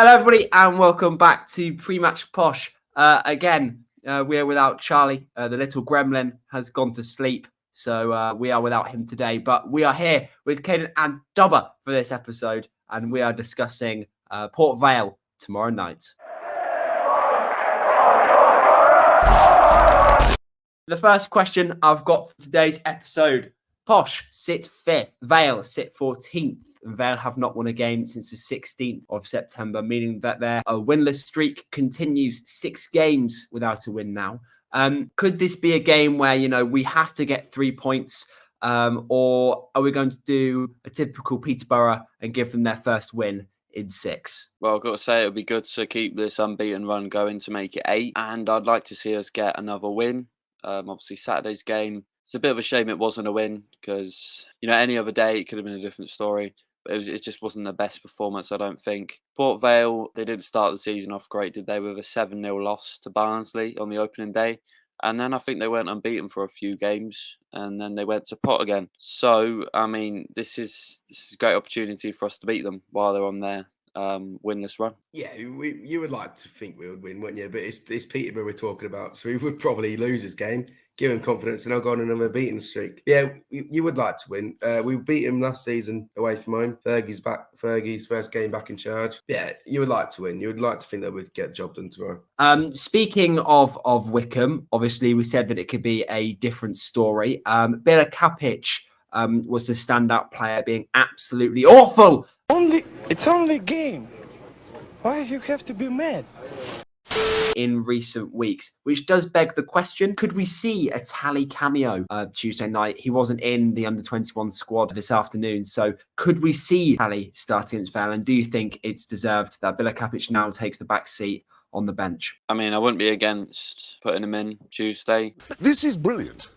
Hello, everybody, and welcome back to Pre-Match Posh. We are without Charlie. The little gremlin has gone to sleep, so we are without him today. But we are here with Caden and Dubber for this episode, and we are discussing Port Vale tomorrow night. The first question I've got for today's episode: Posh sit 5th, Vale sit 14th. Vale have not won a game since the 16th of September, meaning that their winless streak continues 6 games without a win now. Could this be a game where, we have to get 3 points, or are we going to do a typical Peterborough and give them their first win in 6? Well, I've got to say it would be good to keep this unbeaten run going to make it 8, and I'd like to see us get another win. Obviously, Saturday's game, it's a bit of a shame it wasn't a win because, any other day it could have been a different story. But it just wasn't the best performance, I don't think. Port Vale, they didn't start the season off great, did they? With a 7-0 loss to Barnsley on the opening day. And then I think they went unbeaten for a few games. And then they went to pot again. So, this is a great opportunity for us to beat them while they're on their winless run. Yeah, you would like to think we would win, wouldn't you? But it's Peterborough we're talking about. So we would probably lose this game. Give him confidence and I'll go on another beating streak. Yeah, you would like to win. We beat him last season away from home. Fergie's back. Fergie's first game back in charge. Yeah, you would like to win. You would like to think that we'd get the job done tomorrow. Speaking of Wycombe, obviously we said that it could be a different story. Bilo was the standout player, being absolutely awful. It's only a game. Why you have to be mad? In recent weeks, which does beg the question, could we see a Talley cameo Tuesday night? He wasn't in the under-21 squad this afternoon, so could we see Talley starting against Vale? And do you think it's deserved that Bilo now takes the back seat on the bench? I wouldn't be against putting him in Tuesday. This is brilliant,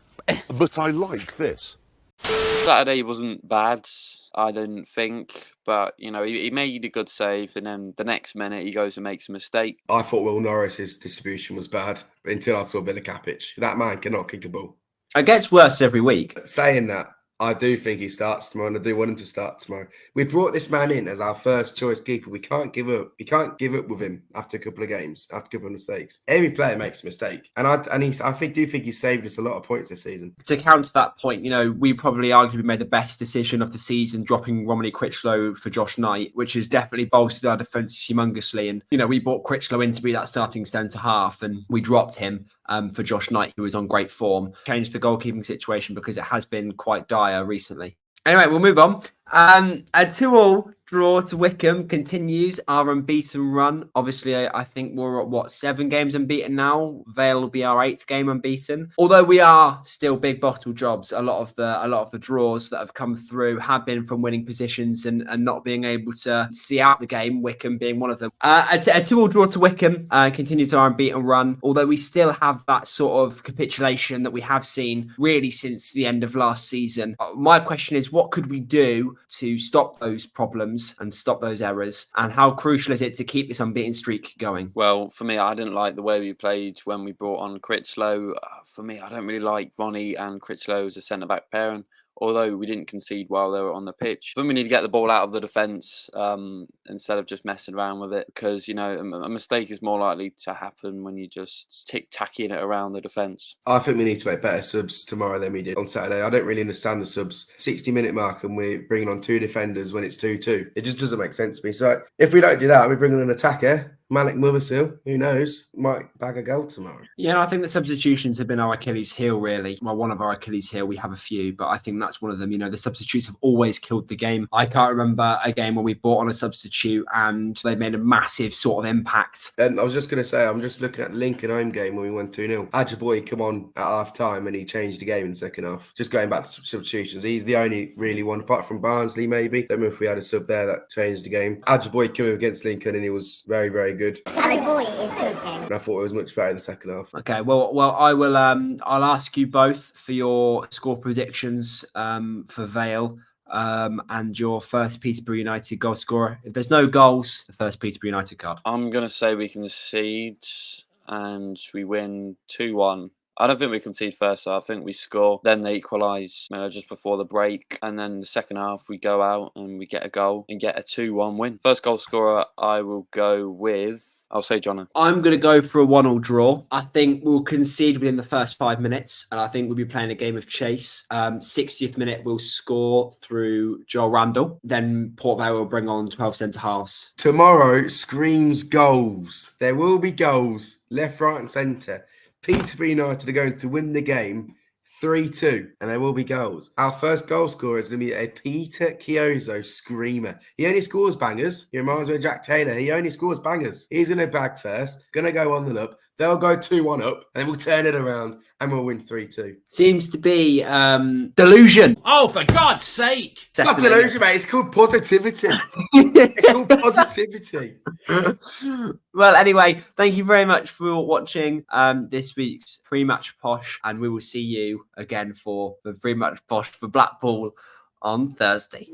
but I like this. Saturday wasn't bad, I didn't think, but he made a good save, and then the next minute he goes and makes a mistake. I thought Will Norris's distribution was bad, but until I saw Bilo, that man cannot kick a ball. It gets worse every week. Saying that, I do think he starts tomorrow, and I do want him to start tomorrow. We brought this man in as our first choice keeper. We can't give up. We can't give up with him after a couple of games, after a couple of mistakes. Every player makes a mistake, and I do think he saved us a lot of points this season. To counter that point, we probably arguably made the best decision of the season, dropping Romilly Critchlow for Josh Knight, which has definitely bolstered our defence humongously. And we brought Critchlow in to be that starting centre half, and we dropped him for Josh Knight, who was on great form. Changed the goalkeeping situation because it has been quite dire recently. Anyway, we'll move on. A 2-2 draw to Wycombe continues our unbeaten run. Obviously, I think we're at 7 games unbeaten now. Vale will be our 8th game unbeaten. Although we are still big bottle jobs. A lot of the draws that have come through have been from winning positions and not being able to see out the game. Wycombe being one of them. A 2-2 draw to Wycombe continues our unbeaten run. Although we still have that sort of capitulation that we have seen really since the end of last season. My question is, what could we do to stop those problems and stop those errors, and how crucial is it to keep this unbeaten streak going? Well, for me, I didn't like the way we played when we brought on Critchlow. For me, I don't really like Ronnie and Critchlow as a centre-back pairing, although we didn't concede while they were on the pitch. I think we need to get the ball out of the defence instead of just messing around with it, because, a mistake is more likely to happen when you just tick-tacking it around the defence. I think we need to make better subs tomorrow than we did on Saturday. I don't really understand the subs. 60-minute mark and we're bringing on 2 defenders when it's 2-2. It just doesn't make sense to me. So if we don't do that, we bring on an attacker. Malik Mubassil, who knows, might bag a goal tomorrow. Yeah, I think the substitutions have been our Achilles heel, really. Well, one of our Achilles heel. We have a few, but I think that's one of them. The substitutes have always killed the game. I can't remember a game where we brought on a substitute and they made a massive sort of impact. And I was just going to say, I'm just looking at the Lincoln home game when we went 2-0. Ajaboy come on at half time and he changed the game in the second half. Just going back to substitutions, he's the only really one, apart from Barnsley maybe. Don't know if we had a sub there that changed the game. Ajaboy came against Lincoln and he was very, very good. Ajaboy is good. And I thought it was much better in the second half. Okay, well, I will. I'll ask you both for your score predictions for Vale and your first Peterborough United goal scorer. If there's no goals, the first Peterborough United card. I'm going to say we concede and we win 2-1. I don't think we concede first half. I think we score, then they equalise just before the break, and then the second half we go out and we get a goal and get a 2-1 win. First goal scorer, I will go with... I'll say Jono. I'm going to go for a 1-1 draw. I think we'll concede within the first 5 minutes, and I think we'll be playing a game of chase. 60th minute, we'll score through Joel Randall. Then Port Vale will bring on 12 centre-halves. Tomorrow screams goals. There will be goals, left, right and centre. Peterborough United are going to win the game 3-2, and there will be goals. Our first goal scorer is going to be a Peter Chiozo screamer. He only scores bangers. He reminds me of Jack Taylor. He only scores bangers. He's going to bag first, going to go on the up. They'll go 2-1 up, and we'll turn it around, and we'll win 3-2. Seems to be delusion. Oh, for God's sake! It's not delusion, mate. It's called positivity. It's called positivity. Well, anyway, thank you very much for watching this week's Pre-Match Posh, and we will see you again for the Pre-Match Posh for Blackpool on Thursday.